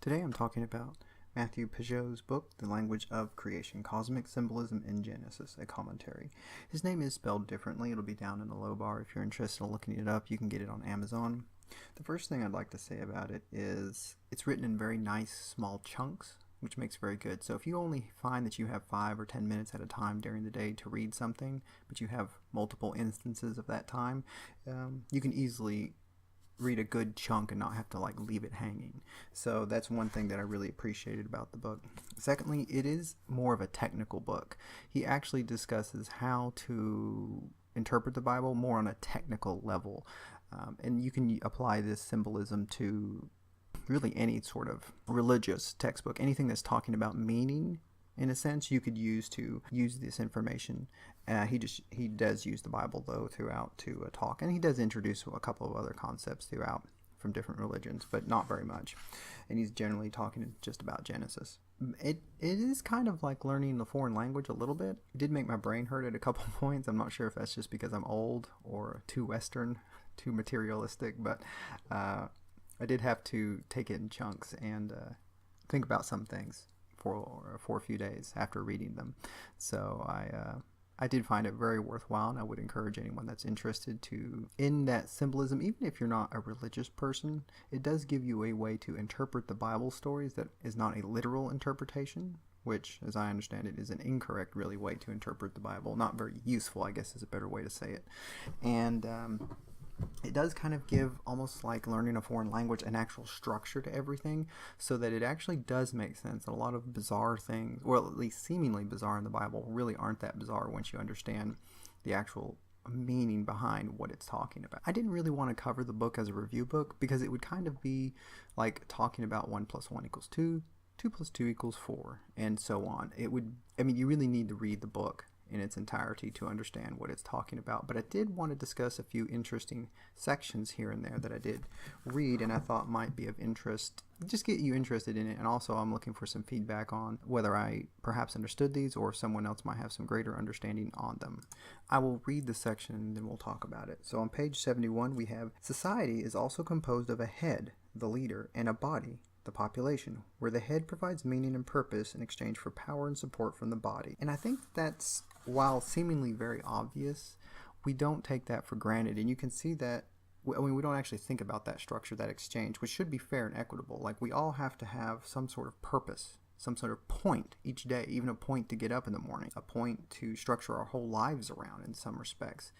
Today I'm talking about Matthieu Pageau's book, The Language of Creation, Cosmic Symbolism in Genesis, a commentary. His name is spelled differently. It'll be down in the low bar. If you're interested in looking it up, you can get it on Amazon. The first thing I'd like to say about it is it's written in very nice small chunks, which makes very good. So if you only find that you have 5 or 10 minutes at a time during the day to read something, but you have multiple instances of that time, you can easily read a good chunk and not have to leave it hanging. So that's one thing that I really appreciated about the book. Secondly, it is more of a technical book. He actually discusses how to interpret the Bible more on a technical level. And you can apply this symbolism to really any sort of religious textbook. Anything that's talking about meaning, in a sense, you could use this information. He does use the Bible, though, throughout to talk. And he does introduce a couple of other concepts throughout from different religions, but not very much. And he's generally talking just about Genesis. It is kind of like learning the foreign language a little bit. It did make my brain hurt at a couple points. I'm not sure if that's just because I'm old or too Western, too materialistic, but I did have to take it in chunks and think about some things for a few days after reading them. So I did find it very worthwhile, and I would encourage anyone that's interested in that symbolism, even if you're not a religious person. It does give you a way to interpret the Bible stories that is not a literal interpretation, which, as I understand it, is an incorrect, really, way to interpret the Bible. Not very useful, I guess, is a better way to say it. And it does kind of give, almost like learning a foreign language, an actual structure to everything, so that it actually does make sense. And a lot of bizarre things, or at least seemingly bizarre in the Bible, really aren't that bizarre once you understand the actual meaning behind what it's talking about. I didn't really want to cover the book as a review book because it would kind of be like talking about 1 + 1 = 2, 2 + 2 = 4, and so on. You really need to read the book in its entirety to understand what it's talking about. But I did want to discuss a few interesting sections here and there that I did read and I thought might be of interest, just get you interested in it. And also I'm looking for some feedback on whether I perhaps understood these or someone else might have some greater understanding on them. I will read the section and then we'll talk about it. So on page 71 we have, society is also composed of a head, the leader, and a body, the population, where the head provides meaning and purpose in exchange for power and support from the body. And I think that's, while seemingly very obvious, we don't take that for granted. And you can see that, we don't actually think about that structure, that exchange, which should be fair and equitable. Like, we all have to have some sort of purpose, some sort of point each day, even a point to get up in the morning, a point to structure our whole lives around in some respects.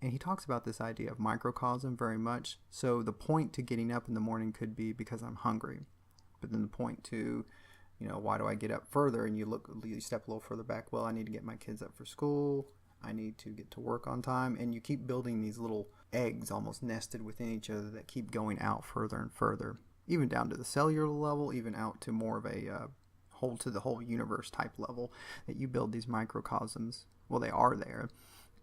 And he talks about this idea of microcosm very much. So the point to getting up in the morning could be because I'm hungry. But then the point to, why do I get up further? And you step a little further back. Well, I need to get my kids up for school. I need to get to work on time. And you keep building these little eggs almost nested within each other that keep going out further and further, even down to the cellular level, even out to more of a whole to the whole universe type level, that you build these microcosms. Well, they are there.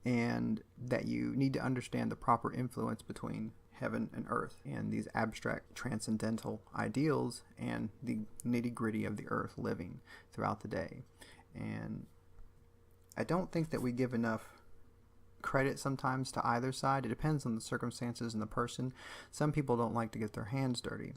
And that you need to understand the proper influence between heaven and earth, and these abstract transcendental ideals and the nitty-gritty of the earth living throughout the day. And I don't think that we give enough credit sometimes to either side. It depends on the circumstances and the person. Some people don't like to get their hands dirty,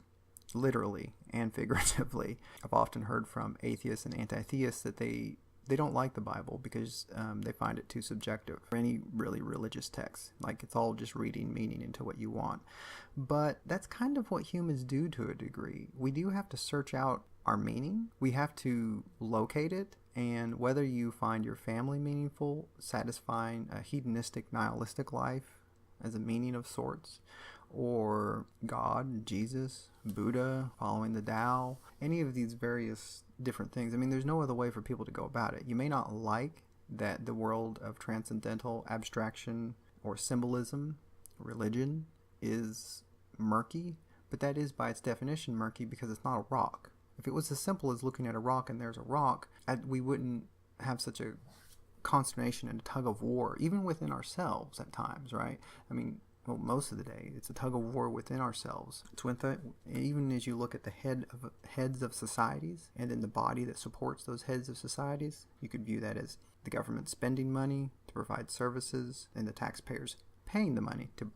literally and figuratively. I've often heard from atheists and anti-theists that they don't like the Bible because they find it too subjective for any really religious text. Like, it's all just reading meaning into what you want. But that's kind of what humans do to a degree. We do have to search out our meaning. We have to locate it. And whether you find your family meaningful, satisfying a hedonistic, nihilistic life as a meaning of sorts, or God, Jesus, Buddha, following the Tao, any of these various different things. There's no other way for people to go about it. You may not like that the world of transcendental abstraction or symbolism, religion, is murky, but that is by its definition murky because it's not a rock. If it was as simple as looking at a rock and there's a rock, we wouldn't have such a consternation and a tug of war, even within ourselves at times, right? Well, most of the day, it's a tug of war within ourselves. It's even as you look at the heads of societies and then the body that supports those heads of societies, you could view that as the government spending money to provide services and the taxpayers paying the money to,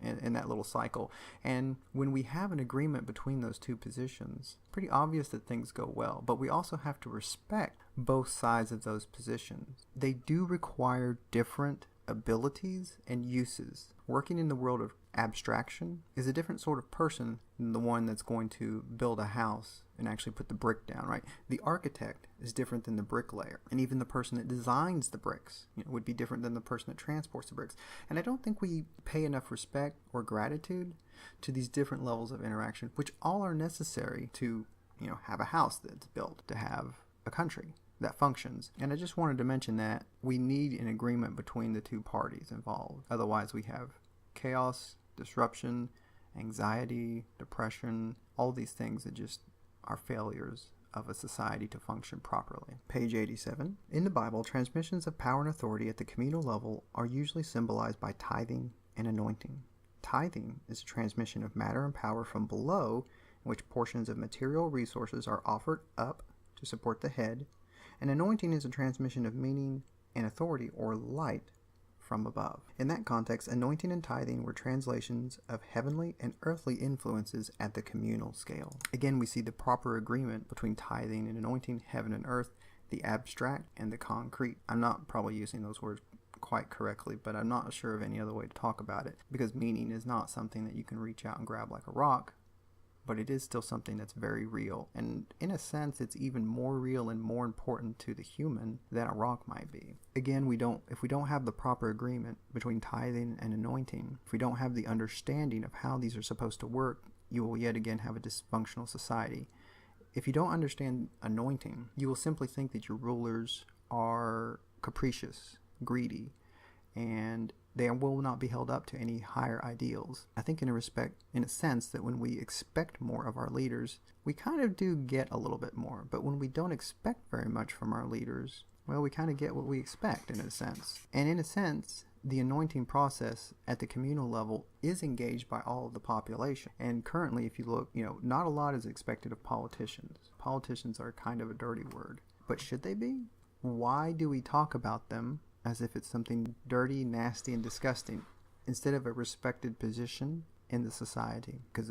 in that little cycle. And when we have an agreement between those two positions, pretty obvious that things go well. But we also have to respect both sides of those positions. They do require different abilities and uses. Working in the world of abstraction is a different sort of person than the one that's going to build a house and actually put the brick down, right? The architect is different than the bricklayer, and even the person that designs the bricks, would be different than the person that transports the bricks. And I don't think we pay enough respect or gratitude to these different levels of interaction, which all are necessary to, have a house that's built, to have a country that functions. And I just wanted to mention that we need an agreement between the two parties involved. Otherwise, we have chaos, disruption, anxiety, depression, all these things that just are failures of a society to function properly. Page 87. In the Bible, transmissions of power and authority at the communal level are usually symbolized by tithing and anointing. Tithing is a transmission of matter and power from below, in which portions of material resources are offered up to support the head, and anointing is a transmission of meaning and authority or light from above. In that context, anointing and tithing were translations of heavenly and earthly influences at the communal scale. Again, we see the proper agreement between tithing and anointing, heaven and earth, the abstract and the concrete. I'm not probably using those words quite correctly, but I'm not sure of any other way to talk about it, because meaning is not something that you can reach out and grab like a rock, but it is still something that's very real. And in a sense, it's even more real and more important to the human than a rock might be. Again, if we don't have the proper agreement between tithing and anointing, if we don't have the understanding of how these are supposed to work, you will yet again have a dysfunctional society. If you don't understand anointing, you will simply think that your rulers are capricious, greedy, and they will not be held up to any higher ideals. I think in a sense that when we expect more of our leaders, we kind of do get a little bit more. But when we don't expect very much from our leaders, well, we kind of get what we expect in a sense. And in a sense, the anointing process at the communal level is engaged by all of the population. And currently, if you look, not a lot is expected of politicians. Politicians are kind of a dirty word. But should they be? Why do we talk about them as if it's something dirty, nasty, and disgusting, instead of a respected position in the society? Because,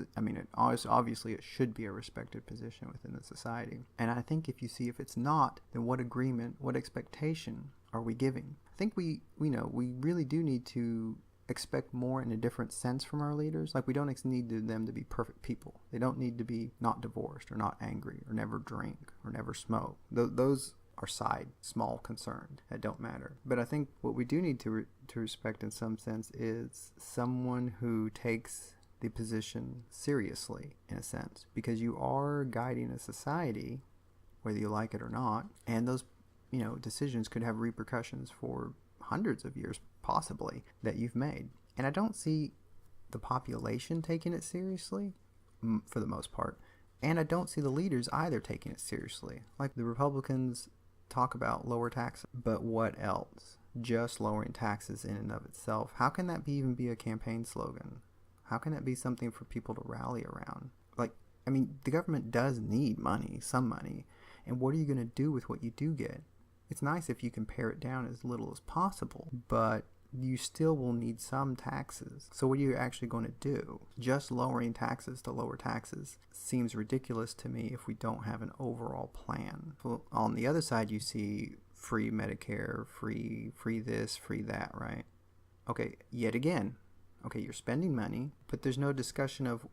obviously it should be a respected position within the society. And I think if it's not, then what agreement, what expectation are we giving? I think we really do need to expect more in a different sense from our leaders. Like, we don't need them to be perfect people. They don't need to be not divorced or not angry or never drink or never smoke. Those are side, small concerns that don't matter. But I think what we do need to respect in some sense is someone who takes the position seriously, in a sense, because you are guiding a society, whether you like it or not, and those decisions could have repercussions for hundreds of years, possibly, that you've made. And I don't see the population taking it seriously, for the most part, and I don't see the leaders either taking it seriously. Like, the Republicans talk about lower taxes, but what else? Just lowering taxes in and of itself. How can that even be a campaign slogan? How can that be something for people to rally around? The government does need money, some money, and what are you going to do with what you do get? It's nice if you can pare it down as little as possible, but you still will need some taxes. So what are you actually going to do? Just lowering taxes to lower taxes seems ridiculous to me if we don't have an overall plan. Well, on the other side, you see free Medicare, free this, free that, right? Okay, yet again, you're spending money, but there's no discussion of,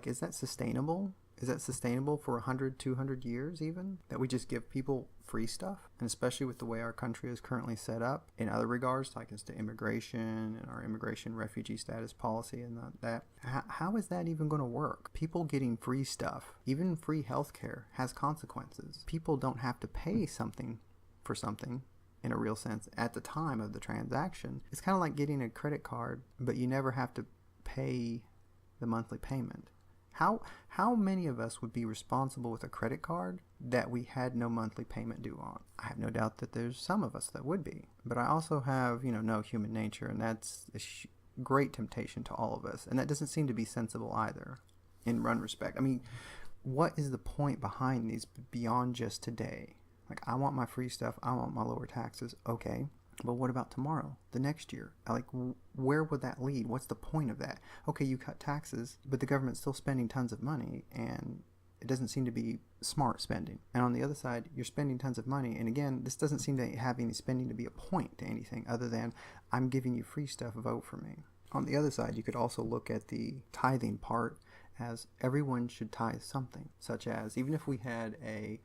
is that sustainable? Is that sustainable for 100, 200 years even? That we just give people free stuff? And especially with the way our country is currently set up in other regards, like as to immigration and our immigration refugee status policy and that. How is that even going to work? People getting free stuff, even free healthcare, has consequences. People don't have to pay something for something in a real sense at the time of the transaction. It's kind of like getting a credit card, but you never have to pay the monthly payment. How many of us would be responsible with a credit card that we had no monthly payment due on? I have no doubt that there's some of us that would be. But I also have, no human nature, and that's a great temptation to all of us. And that doesn't seem to be sensible either, in one respect. What is the point behind these beyond just today? I want my free stuff, I want my lower taxes, okay. But what about tomorrow, the next year? Like, where would that lead? What's the point of that? Okay, you cut taxes, but the government's still spending tons of money, and it doesn't seem to be smart spending. And on the other side, you're spending tons of money, and again, this doesn't seem to have any spending to be a point to anything other than I'm giving you free stuff, vote for me. On the other side, you could also look at the tithing part as everyone should tithe something, such as even if we had a,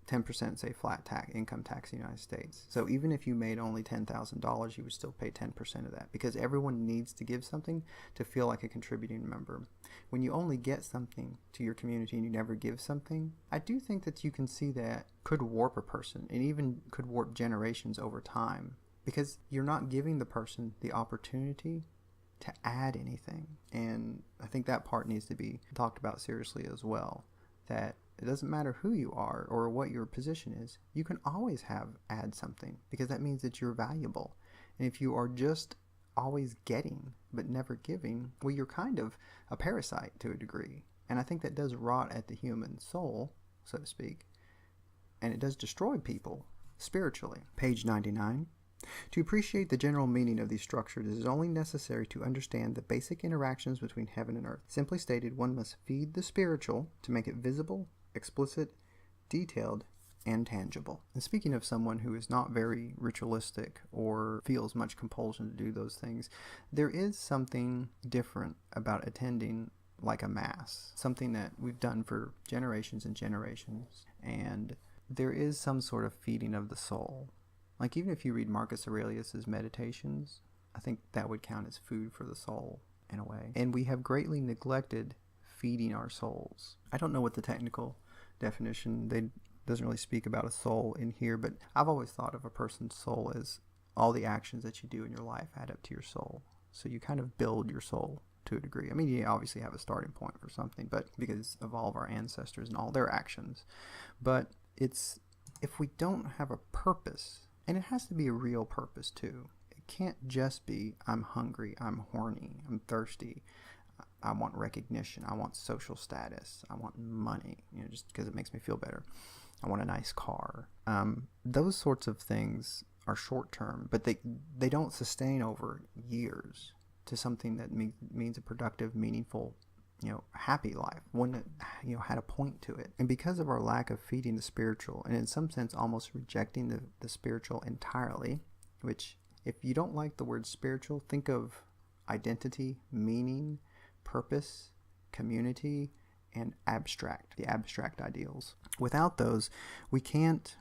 10%, say, flat income tax in the United States. So even if you made only $10,000, you would still pay 10% of that, because everyone needs to give something to feel like a contributing member. When you only get something to your community and you never give something, I do think that you can see that could warp a person and even could warp generations over time, because you're not giving the person the opportunity to add anything. And I think that part needs to be talked about seriously as well, that it doesn't matter who you are or what your position is. You can always add something, because that means that you're valuable. And if you are just always getting but never giving, well, you're kind of a parasite to a degree. And I think that does rot at the human soul, so to speak. And it does destroy people spiritually. Page 99. To appreciate the general meaning of these structures, it is only necessary to understand the basic interactions between heaven and earth. Simply stated, one must feed the spiritual to make it visible, explicit, detailed, and tangible. And speaking of someone who is not very ritualistic or feels much compulsion to do those things, there is something different about attending like a mass, something that we've done for generations and generations, and there is some sort of feeding of the soul. Like, even if you read Marcus Aurelius's Meditations, I think that would count as food for the soul in a way. And we have greatly neglected feeding our souls. I don't know what the technical definition, doesn't really speak about a soul in here, but I've always thought of a person's soul as all the actions that you do in your life add up to your soul. So you kind of build your soul to a degree. I mean, you obviously have a starting point for something, but because of all of our ancestors and all their actions. But it's, if we don't have a purpose, and it has to be a real purpose too. It can't just be, I'm hungry, I'm horny, I'm thirsty, I want recognition, I want social status, I want money, just because it makes me feel better. I want a nice car. Those sorts of things are short term, but they don't sustain over years to something that means a productive, meaningful, happy life, one that, had a point to it. And because of our lack of feeding the spiritual, and in some sense almost rejecting the spiritual entirely, which, if you don't like the word spiritual, think of identity, meaning, purpose, community, and the abstract ideals. Without those, we can't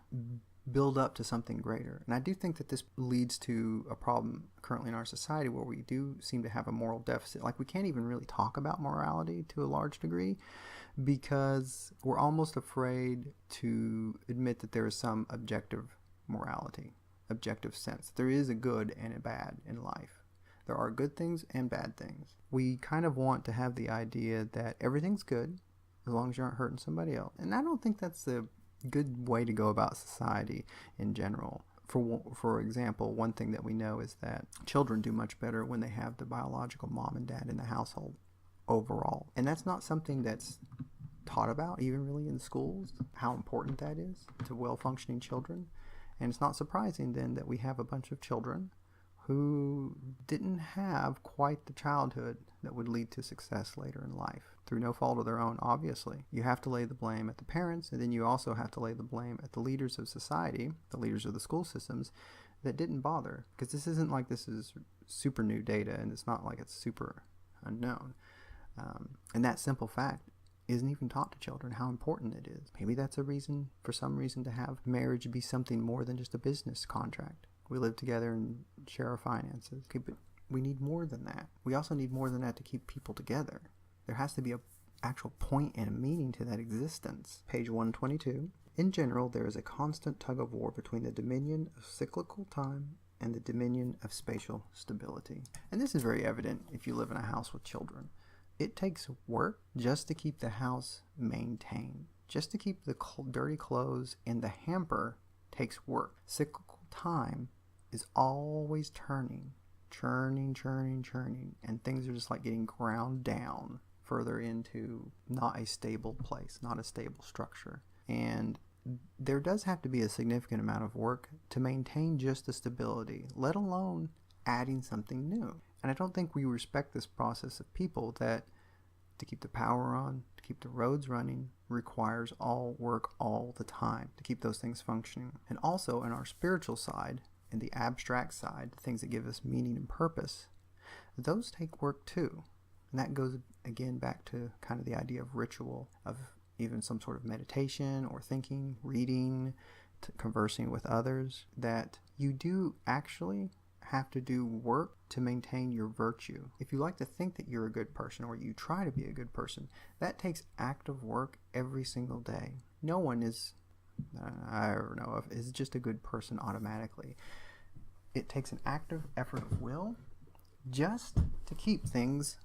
build up to something greater. And I do think that this leads to a problem currently in our society, where we do seem to have a moral deficit. Like, we can't even really talk about morality to a large degree, because we're almost afraid to admit that there is some objective morality, objective sense. There is a good and a bad in life. There are good things and bad things. We kind of want to have the idea that everything's good as long as you aren't hurting somebody else. And I don't think that's the good way to go about society in general. For example, one thing that we know is that children do much better when they have the biological mom and dad in the household overall. And that's not something that's taught about even really in schools, how important that is to well-functioning children. And it's not surprising then that we have a bunch of children who didn't have quite the childhood that would lead to success later in life, through no fault of their own, obviously. You have to lay the blame at the parents, and then you also have to lay the blame at the leaders of society, the leaders of the school systems, that didn't bother. Because this isn't like this is super new data, and it's not like it's super unknown. And that simple fact isn't even taught to children, how important it is. Maybe that's a reason, for some reason, to have marriage be something more than just a business contract. We live together and share our finances. Okay, but we need more than that. We also need more than that to keep people together. There has to be an actual point and a meaning to that existence. Page 122. In general, there is a constant tug of war between the dominion of cyclical time and the dominion of spatial stability. And this is very evident if you live in a house with children. It takes work just to keep the house maintained. Just to keep the dirty clothes in the hamper takes work. Cyclical time is always churning, and things are just like getting ground down further into not a stable place, not a stable structure. And there does have to be a significant amount of work to maintain just the stability, let alone adding something new. And I don't think we respect this process of people that to keep the power on, to keep the roads running, requires all work all the time to keep those things functioning. And also in our spiritual side, in the abstract side, the things that give us meaning and purpose, those take work too. And that goes again back to kind of the idea of ritual, of even some sort of meditation or thinking, reading, conversing with others, that you do actually have to do work to maintain your virtue. If you like to think that you're a good person, or you try to be a good person, that takes active work every single day. No one is, I don't know, is just a good person automatically. It takes an active effort of will just to keep things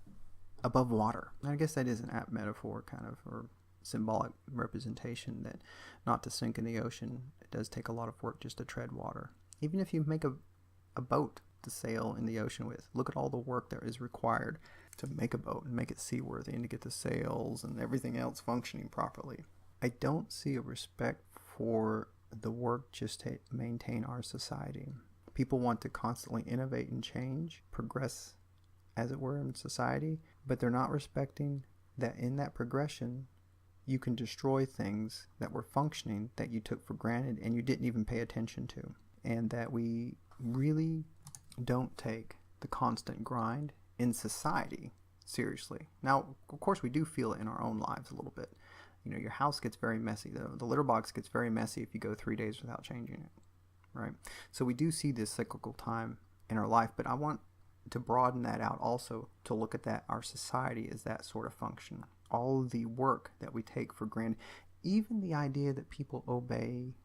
above water. I guess that is an apt metaphor, kind of, or symbolic representation, that not to sink in the ocean, it does take a lot of work just to tread water. Even if you make a boat to sail in the ocean with, look at all the work that is required to make a boat and make it seaworthy and to get the sails and everything else functioning properly. I don't see a respect for the work just to maintain our society. People want to constantly innovate and change, progress, as it were, in society, but they're not respecting that in that progression, you can destroy things that were functioning that you took for granted and you didn't even pay attention to. And that we really don't take the constant grind in society seriously. Now, of course, we do feel it in our own lives a little bit. You know, your house gets very messy. The litter box gets very messy if you go 3 days without changing it, right? So we do see this cyclical time in our life, but I want to broaden that out also to look at that our society is that sort of function. All of the work that we take for granted, even the idea that people obey,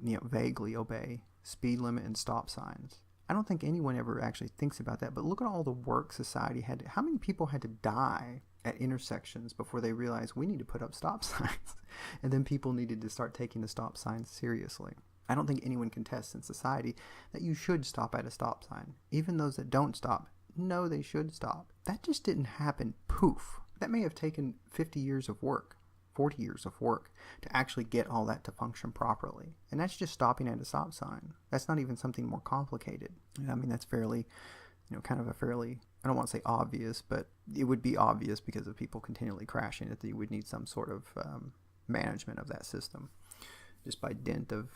vaguely obey speed limit and stop signs. I don't think anyone ever actually thinks about that, but look at all the work society had to, how many people had to die at intersections before they realized we need to put up stop signs, and then people needed to start taking the stop signs seriously. I don't think anyone contests in society that you should stop at a stop sign. Even those that don't stop know they should stop. That just didn't happen poof. That may have taken 50 years of work, 40 years of work to actually get all that to function properly. And that's just stopping at a stop sign. That's not even something more complicated. I mean, that's fairly, kind of a fairly, I don't want to say obvious, but it would be obvious because of people continually crashing that you would need some sort of management of that system. Just by dint of,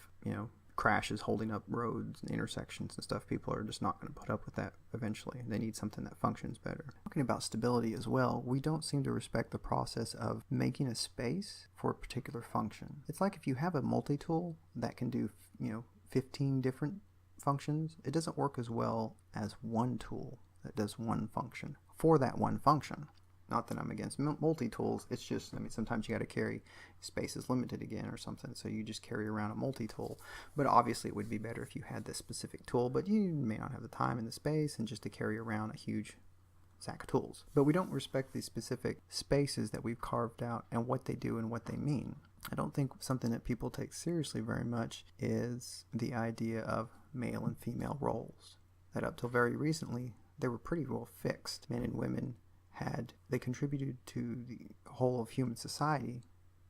crashes holding up roads and intersections and stuff, people are just not going to put up with that eventually. They need something that functions better. Talking about stability as well, we don't seem to respect the process of making a space for a particular function. It's like if you have a multi-tool that can do, 15 different functions, it doesn't work as well as one tool that does one function for that one function. Not that I'm against multi-tools, it's just, sometimes you got to carry, space is limited again or something, so you just carry around a multi-tool. But obviously it would be better if you had this specific tool, but you may not have the time and the space and just to carry around a huge sack of tools. But we don't respect these specific spaces that we've carved out and what they do and what they mean. I don't think something that people take seriously very much is the idea of male and female roles. That up till very recently, they were pretty well fixed. Men and women they contributed to the whole of human society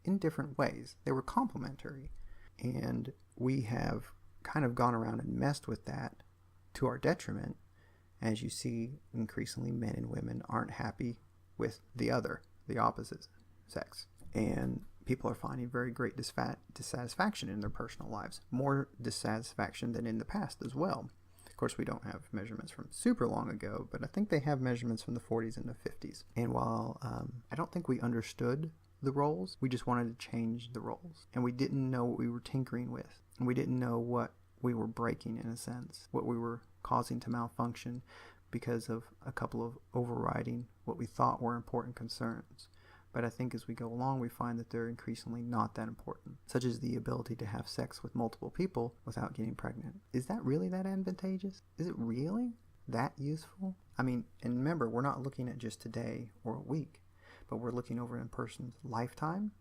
in different ways. They were complementary. And we have kind of gone around and messed with that to our detriment. As you see, increasingly men and women aren't happy with the opposite sex. And people are finding very great dissatisfaction in their personal lives. More dissatisfaction than in the past as well. Of course, we don't have measurements from super long ago, but I think they have measurements from the 40s and the 50s. And while I don't think we understood the roles, we just wanted to change the roles. And we didn't know what we were tinkering with. And we didn't know what we were breaking, in a sense, what we were causing to malfunction because of a couple of overriding what we thought were important concerns. But I think as we go along, we find that they're increasingly not that important, such as the ability to have sex with multiple people without getting pregnant. Is that really that advantageous? Is it really that useful? And remember, we're not looking at just today or a week, but we're looking over a person's lifetime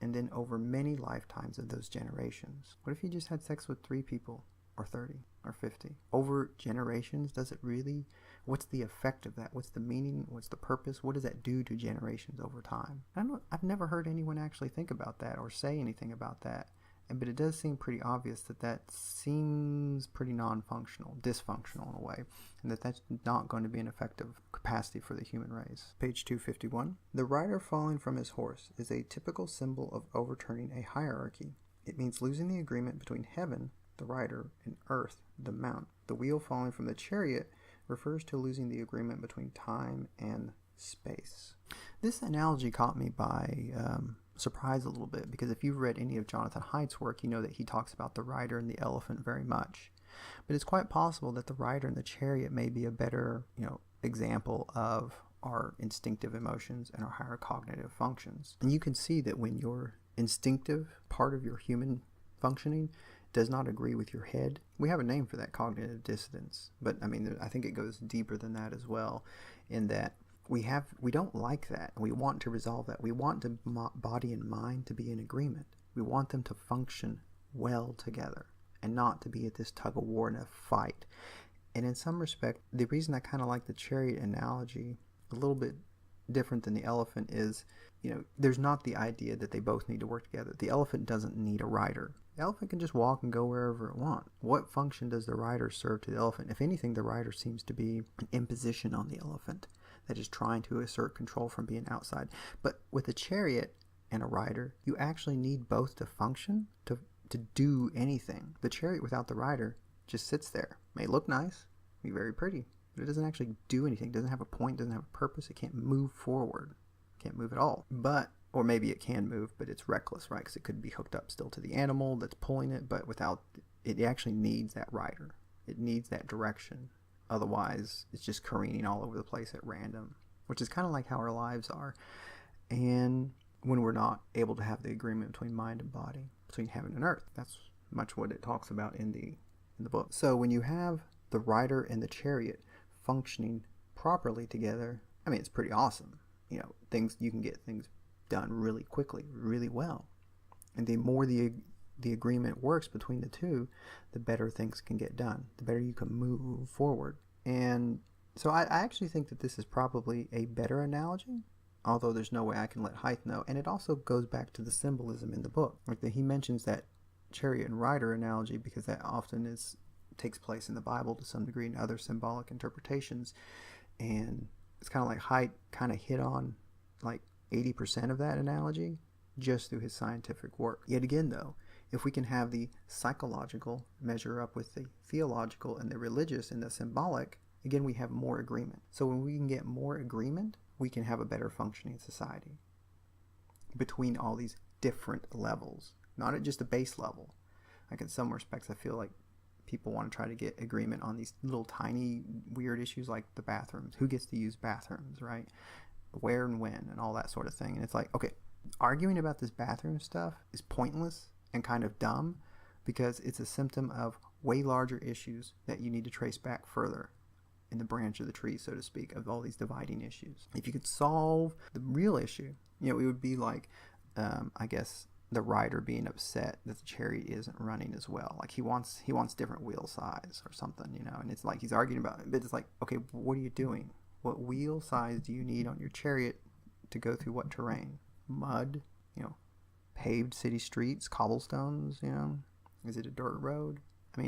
and then over many lifetimes of those generations. What if you just had sex with 3 people or 30 or 50? Over generations, does it really? What's the effect of that? What's the meaning? What's the purpose? What does that do to generations over time? I've never heard anyone actually think about that or say anything about that but it does seem pretty obvious that seems pretty non-functional, dysfunctional in a way, and that's not going to be an effective capacity for the human race. Page 251. The rider falling from his horse is a typical symbol of overturning a hierarchy. It means losing the agreement between heaven, the rider, and earth, the mount. The wheel falling from the chariot refers to losing the agreement between time and space. This analogy caught me by surprise a little bit, because if you've read any of Jonathan Haidt's work, you know that he talks about the rider and the elephant very much. But it's quite possible that the rider and the chariot may be a better, example of our instinctive emotions and our higher cognitive functions. And you can see that when your instinctive part of your human functioning does not agree with your head, we have a name for that, cognitive dissonance. But I think it goes deeper than that as well, in that we don't like that. We want to resolve that. We want the body and mind to be in agreement. We want them to function well together and not to be at this tug of war and a fight. And in some respect, the reason I kind of like the chariot analogy a little bit different than the elephant is, there's not the idea that they both need to work together. The elephant doesn't need a rider. The elephant can just walk and go wherever it wants. What function does the rider serve to the elephant? If anything, the rider seems to be an imposition on the elephant that is trying to assert control from being outside. But with a chariot and a rider, you actually need both to function, to do anything. The chariot without the rider just sits there. May look nice, be very pretty, but it doesn't actually do anything. It doesn't have a point, doesn't have a purpose. It can't move forward. It can't move at all. Or maybe it can move, but it's reckless, right? Because it could be hooked up still to the animal that's pulling it, but without it actually needs that rider. It needs that direction. Otherwise, it's just careening all over the place at random, which is kind of like how our lives are. And when we're not able to have the agreement between mind and body, between heaven and earth, that's much what it talks about in the book. So when you have the rider and the chariot functioning properly together, it's pretty awesome. You can get things done really quickly, really well. And the more the agreement works between the two, the better things can get done, the better you can move forward. And so I actually think that this is probably a better analogy, although there's no way I can let Haidt know. And it also goes back to the symbolism in the book. He mentions that chariot and rider analogy because that often takes place in the Bible to some degree and other symbolic interpretations. And it's kind of like Haidt kind of hit on like 80% of that analogy just through his scientific work. Yet again, though, if we can have the psychological measure up with the theological and the religious and the symbolic, again, we have more agreement. So when we can get more agreement, we can have a better functioning society between all these different levels, not at just a base level. Like in some respects, I feel like people want to try to get agreement on these little tiny weird issues like the bathrooms. Who gets to use bathrooms, right? Where and when and all that sort of thing. And it's like, okay, arguing about this bathroom stuff is pointless and kind of dumb because it's a symptom of way larger issues that you need to trace back further in the branch of the tree, so to speak, of all these dividing issues. If you could solve the real issue, it would be like, I guess, the rider being upset that the chariot isn't running as well. Like he wants different wheel size or something, and it's like he's arguing about it. But it's like, okay, what are you doing? What wheel size do you need on your chariot to go through what terrain? Mud, paved city streets, cobblestones, Is it a dirt road?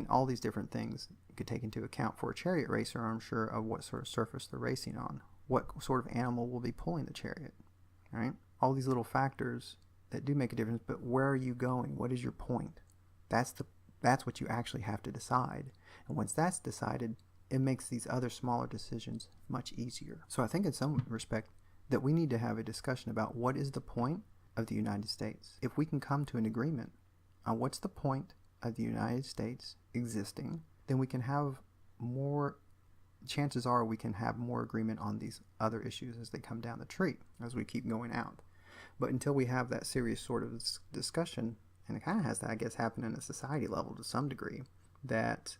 All these different things you could take into account for a chariot racer, I'm sure, of what sort of surface they're racing on. What sort of animal will be pulling the chariot, right? All these little factors that do make a difference, but where are you going? What is your point? That's what you actually have to decide. And once that's decided, it makes these other smaller decisions much easier. So I think in some respect that we need to have a discussion about what is the point of the United States. If we can come to an agreement on what's the point of the United States existing, then we can have more, chances are we can have more agreement on these other issues as they come down the tree, as we keep going out. But until we have that serious sort of discussion, and it kind of has to, I guess, happen in a society level to some degree, that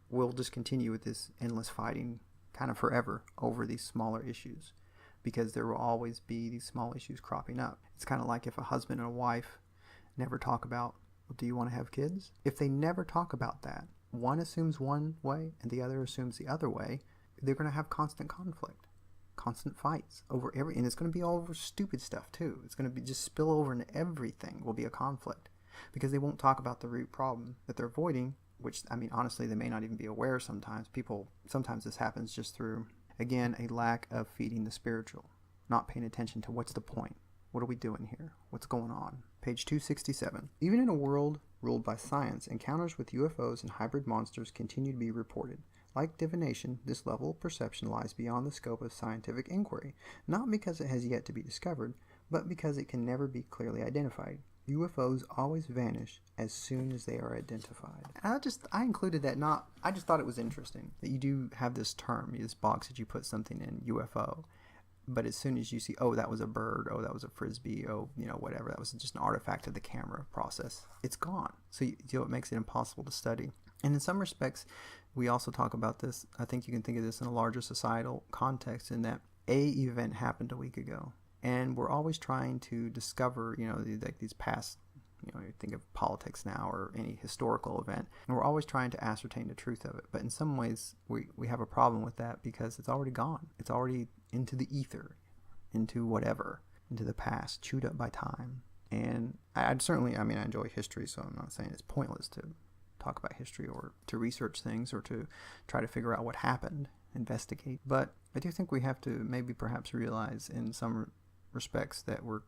we'll just continue with this endless fighting kind of forever over these smaller issues, because there will always be these small issues cropping up. It's kind of like if a husband and a wife never talk about, well, do you want to have kids? If they never talk about that, one assumes one way and the other assumes the other way, they're going to have constant conflict, constant fights over and it's going to be all over stupid stuff too. It's going to be just spill over into everything will be a conflict. because they won't talk about the root problem that they're avoiding, which, I mean, honestly, they may not even be aware sometimes. Sometimes this happens just through, again, a lack of feeding the spiritual, not paying attention to what's the point. What are we doing here? What's going on? Page 267. Even in a world ruled by science, encounters with UFOs and hybrid monsters continue to be reported. Like divination, this level of perception lies beyond the scope of scientific inquiry, not because it has yet to be discovered, but because it can never be clearly identified. UFOs always vanish as soon as they are identified. And I included that I just thought it was interesting that you do have this term, this box that you put something in, UFO. But as soon as you see, oh, that was a bird, oh, that was a frisbee, oh, whatever, that was just an artifact of the camera process, it's gone. So, it makes it impossible to study. And in some respects, we also talk about this, I think you can think of this in a larger societal context, in that a event happened a week ago. And we're always trying to discover, these past, you think of politics now or any historical event, and we're always trying to ascertain the truth of it. But in some ways, we have a problem with that because it's already gone. It's already into the ether, into whatever, into the past, chewed up by time. And I enjoy history, so I'm not saying it's pointless to talk about history or to research things or to try to figure out what happened, investigate. But I do think we have to maybe perhaps realize in some respects that we're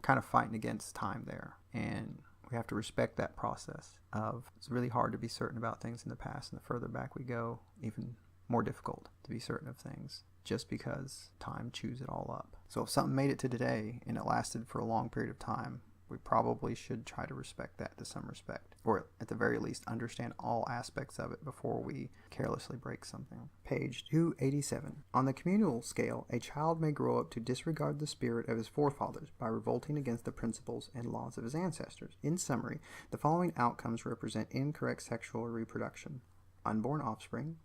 kind of fighting against time there, and we have to respect that process of, it's really hard to be certain about things in the past, and the further back we go, even more difficult to be certain of things, just because time chews it all up. So if something made it to today and it lasted for a long period of time, we probably should try to respect that to some respect, or at the very least understand all aspects of it before we carelessly break something. Page 287. On the communal scale, a child may grow up to disregard the spirit of his forefathers by revolting against the principles and laws of his ancestors. In summary, the following outcomes represent incorrect sexual reproduction: unborn offspring,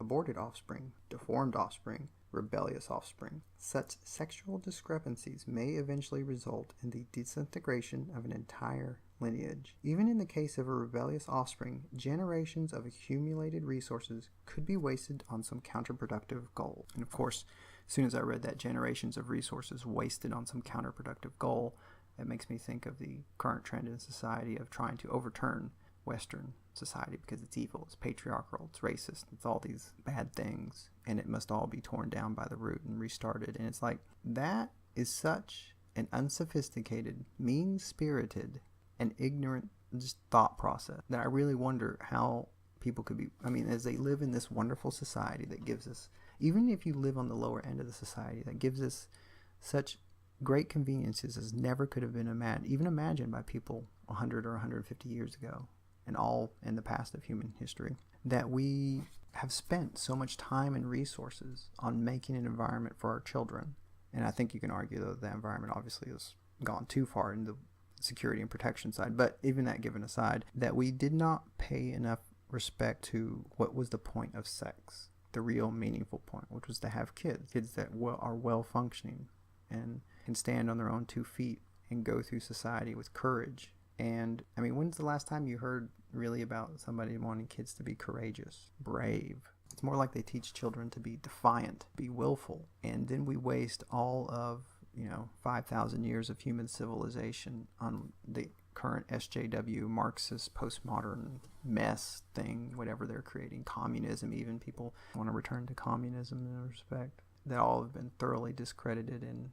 aborted offspring, deformed offspring, rebellious offspring. Such sexual discrepancies may eventually result in the disintegration of an entire lineage. Even in the case of a rebellious offspring, generations of accumulated resources could be wasted on some counterproductive goal. And of course, as soon as I read that, generations of resources wasted on some counterproductive goal, it makes me think of the current trend in society of trying to overturn Western society because it's evil, it's patriarchal, it's racist, it's all these bad things, and it must all be torn down by the root and restarted. And it's like, that is such an unsophisticated, mean-spirited, and ignorant just thought process that I really wonder how people could be, as they live in this wonderful society that gives us, even if you live on the lower end of the society, that gives us such great conveniences as never could have been imagined by people 100 or 150 years ago, and all in the past of human history, that we have spent so much time and resources on making an environment for our children. And I think you can argue, though, that environment obviously has gone too far in the security and protection side, but even that given aside, that we did not pay enough respect to what was the point of sex, the real meaningful point, which was to have kids that are well functioning and can stand on their own 2 feet and go through society with courage. And when's the last time you heard really about somebody wanting kids to be courageous, brave? It's more like they teach children to be defiant, be willful, and then we waste all of 5,000 years of human civilization on the current SJW Marxist postmodern mess thing, whatever they're creating, communism. Even people want to return to communism in a respect, that all have been thoroughly discredited. And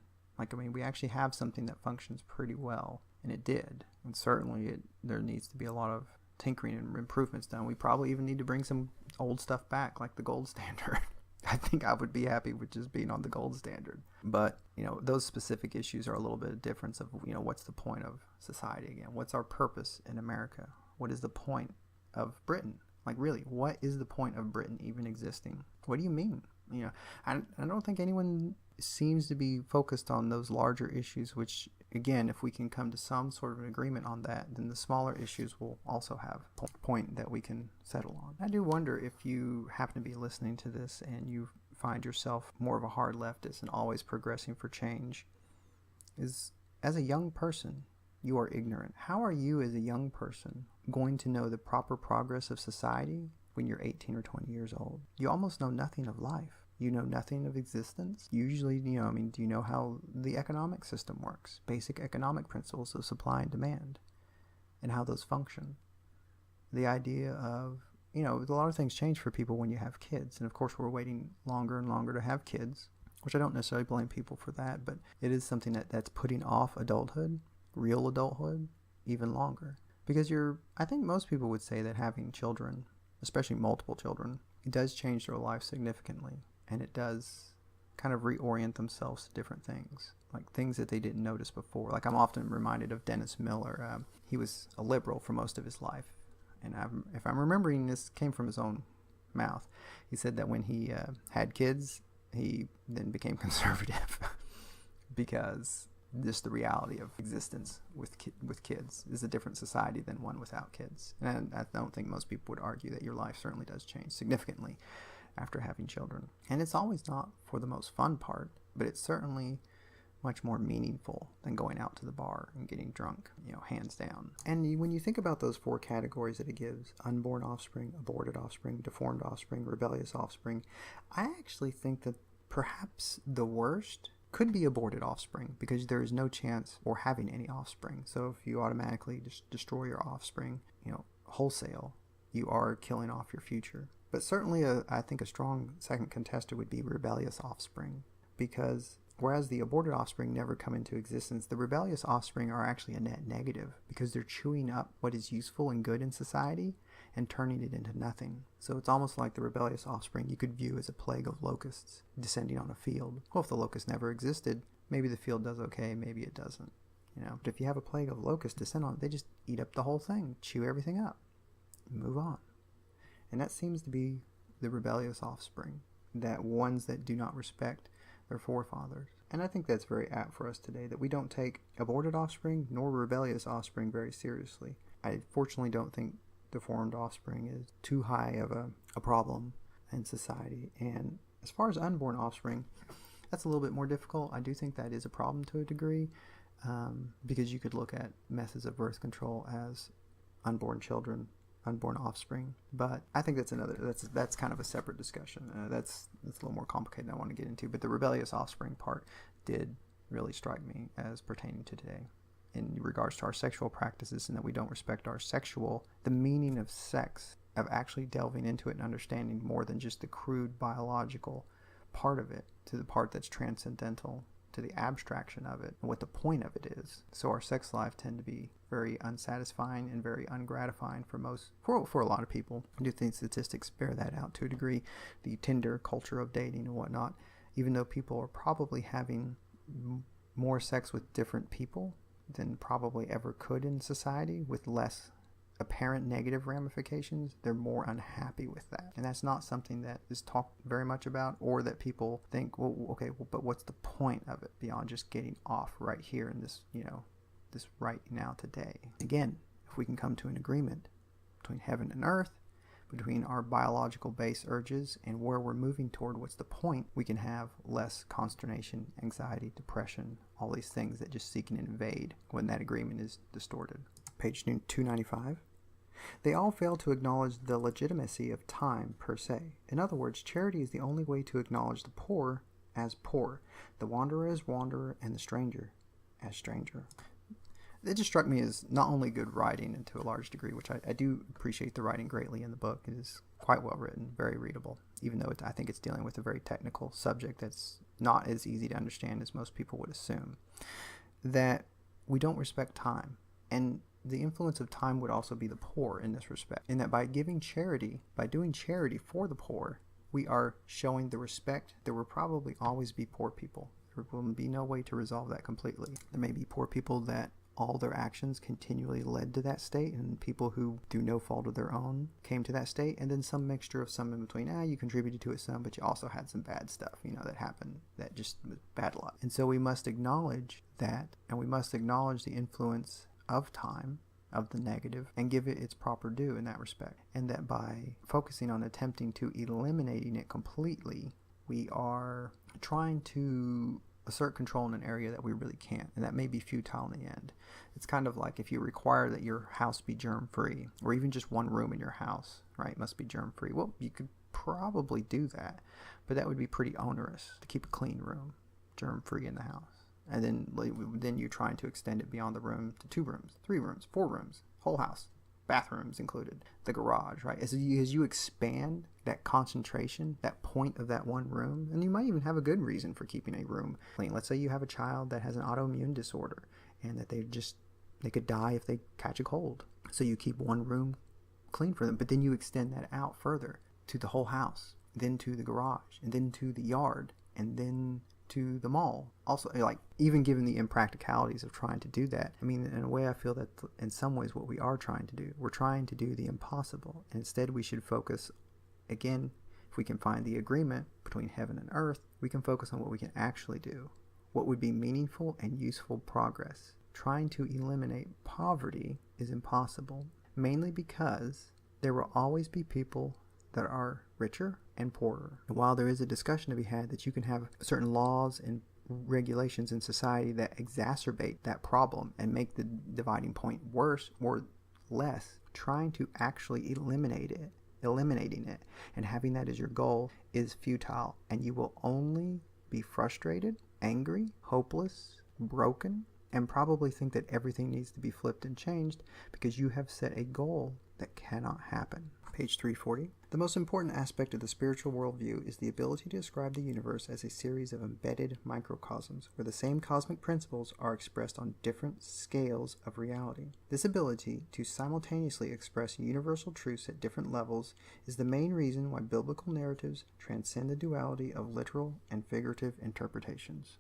we actually have something that functions pretty well, and it did. And certainly there needs to be a lot of tinkering and improvements done. We probably even need to bring some old stuff back, like the gold standard. I think I would be happy with just being on the gold standard. But, those specific issues are a little bit of difference of, what's the point of society again? What's our purpose in America? What is the point of Britain? Really, what is the point of Britain even existing? What do you mean? I don't think anyone seems to be focused on those larger issues, which, again, if we can come to some sort of an agreement on that, then the smaller issues will also have a point that we can settle on. I do wonder if you happen to be listening to this and you find yourself more of a hard leftist and always progressing for change, is, as a young person, you are ignorant. How are you as a young person going to know the proper progress of society when you're 18 or 20 years old? You almost know nothing of life. You know nothing of existence. Usually, do you know how the economic system works? Basic economic principles of supply and demand. and how those function. The idea of, a lot of things change for people when you have kids. And of course, we're waiting longer and longer to have kids, which I don't necessarily blame people for that, but it is something that's putting off adulthood, real adulthood, even longer. Because I think most people would say that having children, especially multiple children, it does change their life significantly. And it does kind of reorient themselves to different things, like things that they didn't notice before. Like I'm often reminded of Dennis Miller. He was a liberal for most of his life. And if I'm remembering, this came from his own mouth. He said that when he had kids, he then became conservative because just the reality of existence with kids is a different society than one without kids. And I don't think most people would argue that your life certainly does change significantly after having children. And it's always not for the most fun part, but it's certainly much more meaningful than going out to the bar and getting drunk, hands down. And when you think about those 4 categories that it gives, unborn offspring, aborted offspring, deformed offspring, rebellious offspring, I actually think that perhaps the worst could be aborted offspring, because there is no chance for having any offspring. So if you automatically just destroy your offspring, wholesale, you are killing off your future. But certainly I think a strong second contester would be rebellious offspring, because whereas the aborted offspring never come into existence, the rebellious offspring are actually a net negative, because they're chewing up what is useful and good in society and turning it into nothing. So it's almost like the rebellious offspring you could view as a plague of locusts descending on a field. Well, if the locust never existed, maybe the field does okay, maybe it doesn't. But if you have a plague of locusts descend on it, they just eat up the whole thing, chew everything up, move on. And that seems to be the rebellious offspring, that ones that do not respect their forefathers. And I think that's very apt for us today, that we don't take aborted offspring nor rebellious offspring very seriously. I fortunately don't think deformed offspring is too high of a problem in society. And as far as unborn offspring, that's a little bit more difficult. I do think that is a problem to a degree, because you could look at methods of birth control as unborn children, unborn offspring. But I think that's kind of a separate discussion. That's a little more complicated than I want to get into. But the rebellious offspring part did really strike me as pertaining to today in regards to our sexual practices, and that we don't respect the meaning of sex, of actually delving into it and understanding more than just the crude biological part of it, to the part that's transcendental, to the abstraction of it, and what the point of it is. So our sex life tend to be very unsatisfying and very ungratifying for a lot of people. I do think statistics bear that out to a degree. The Tinder culture of dating and whatnot, even though people are probably having more sex with different people than probably ever could in society, with less apparent negative ramifications, they're more unhappy with that. And that's not something that is talked very much about, or that people think, but what's the point of it beyond just getting off right here in this, this right now today? Again, if we can come to an agreement between heaven and earth, between our biological base urges and where we're moving toward, what's the point, we can have less consternation, anxiety, depression, all these things that just seek and invade when that agreement is distorted. Page 295. They all fail to acknowledge the legitimacy of time per se. In other words, charity is the only way to acknowledge the poor as poor, the wanderer as wanderer, and the stranger as stranger. It just struck me as not only good writing, and to a large degree, which I do appreciate the writing greatly in the book. It is quite well written, very readable, even though I think it's dealing with a very technical subject that's not as easy to understand as most people would assume. That we don't respect time. And the influence of time would also be the poor in this respect. In that by doing charity for the poor, we are showing the respect. There will probably always be poor people. There will be no way to resolve that completely. There may be poor people that all their actions continually led to that state, and people who, through no fault of their own, came to that state, and then some mixture of some in between. You contributed to it some, but you also had some bad stuff, that happened, that just was bad luck. And so we must acknowledge that, and we must acknowledge the influence of time, of the negative, and give it its proper due in that respect. And that by focusing on attempting to eliminating it completely, we are trying to assert control in an area that we really can't, and that may be futile in the end. It's kind of like if you require that your house be germ-free, or even just one room in your house, right, must be germ-free. Well, you could probably do that, but that would be pretty onerous to keep a clean room germ-free in the house. And then you're trying to extend it beyond the room to 2 rooms, 3 rooms, 4 rooms. whole house, bathrooms included, the garage, right? As you expand that concentration, that point of that one room, and you might even have a good reason for keeping a room clean. Let's say you have a child that has an autoimmune disorder and that they could die if they catch a cold. So you keep one room clean for them, but then you extend that out further to the whole house, then to the garage, and then to the yard, and then to the mall. Also, like, even given the impracticalities of trying to do that, I mean, in a way, I feel that in some ways what we are trying to do, we're trying to do the impossible. And instead, we should focus, again, if we can find the agreement between heaven and earth, we can focus on what we can actually do, what would be meaningful and useful progress. Trying to eliminate poverty is impossible, mainly because there will always be people that are richer and poorer. And while there is a discussion to be had that you can have certain laws and regulations in society that exacerbate that problem and make the dividing point worse or less, trying to actually eliminating it and having that as your goal is futile, and you will only be frustrated, angry, hopeless, broken, and probably think that everything needs to be flipped and changed because you have set a goal that cannot happen. Page 340. The most important aspect of the spiritual worldview is the ability to describe the universe as a series of embedded microcosms where the same cosmic principles are expressed on different scales of reality. This ability to simultaneously express universal truths at different levels is the main reason why biblical narratives transcend the duality of literal and figurative interpretations.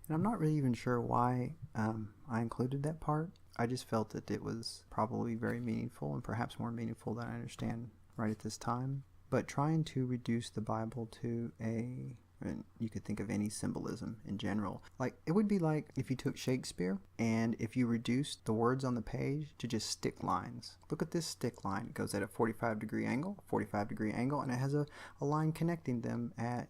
And I'm not really even sure why I included that part. I just felt that it was probably very meaningful and perhaps more meaningful than I understand right at this time. But trying to reduce the Bible to you could think of any symbolism in general. Like, it would be like if you took Shakespeare and if you reduced the words on the page to just stick lines. Look at this stick line. It goes at a 45-degree angle, and it has a line connecting them at,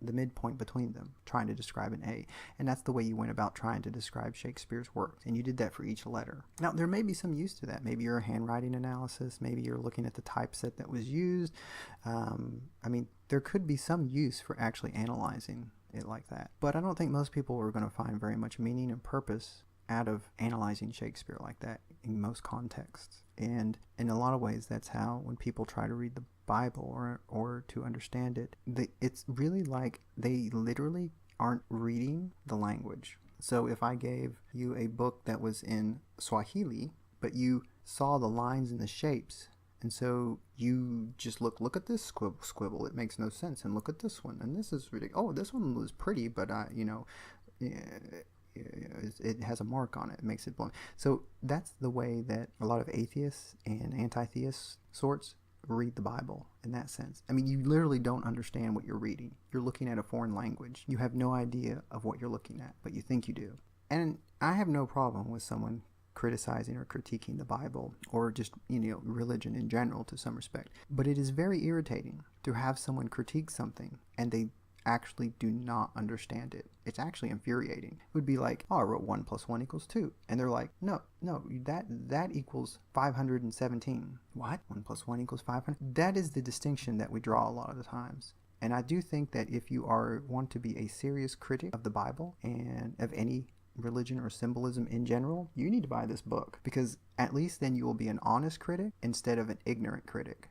the midpoint between them, trying to describe an A. And that's the way you went about trying to describe Shakespeare's works. And you did that for each letter. Now, there may be some use to that. Maybe you're a handwriting analysis. Maybe you're looking at the typeset that was used. There could be some use for actually analyzing it like that. But I don't think most people are going to find very much meaning and purpose out of analyzing Shakespeare like that in most contexts. And in a lot of ways, that's how, when people try to read the Bible or to understand it, it's really like they literally aren't reading the language. So if I gave you a book that was in Swahili, but you saw the lines and the shapes, and so you just look at this squibble, it makes no sense, and look at this one, and this is ridiculous. Oh, this one was pretty, but it has a mark on it. It makes it blunt. So that's the way that a lot of atheists and anti-theist sorts read the Bible in that sense. I mean, you literally don't understand what you're reading. You're looking at a foreign language. You have no idea of what you're looking at, but you think you do. And I have no problem with someone criticizing or critiquing the Bible or just, religion in general to some respect. But it is very irritating to have someone critique something and they actually do not understand it. It's actually infuriating. It would be like, oh, I wrote 1 + 1 = 2. And they're like, no, that equals 517. What? 1 + 1 = 500? That is the distinction that we draw a lot of the times. And I do think that if you want to be a serious critic of the Bible and of any religion or symbolism in general, you need to buy this book, because at least then you will be an honest critic instead of an ignorant critic.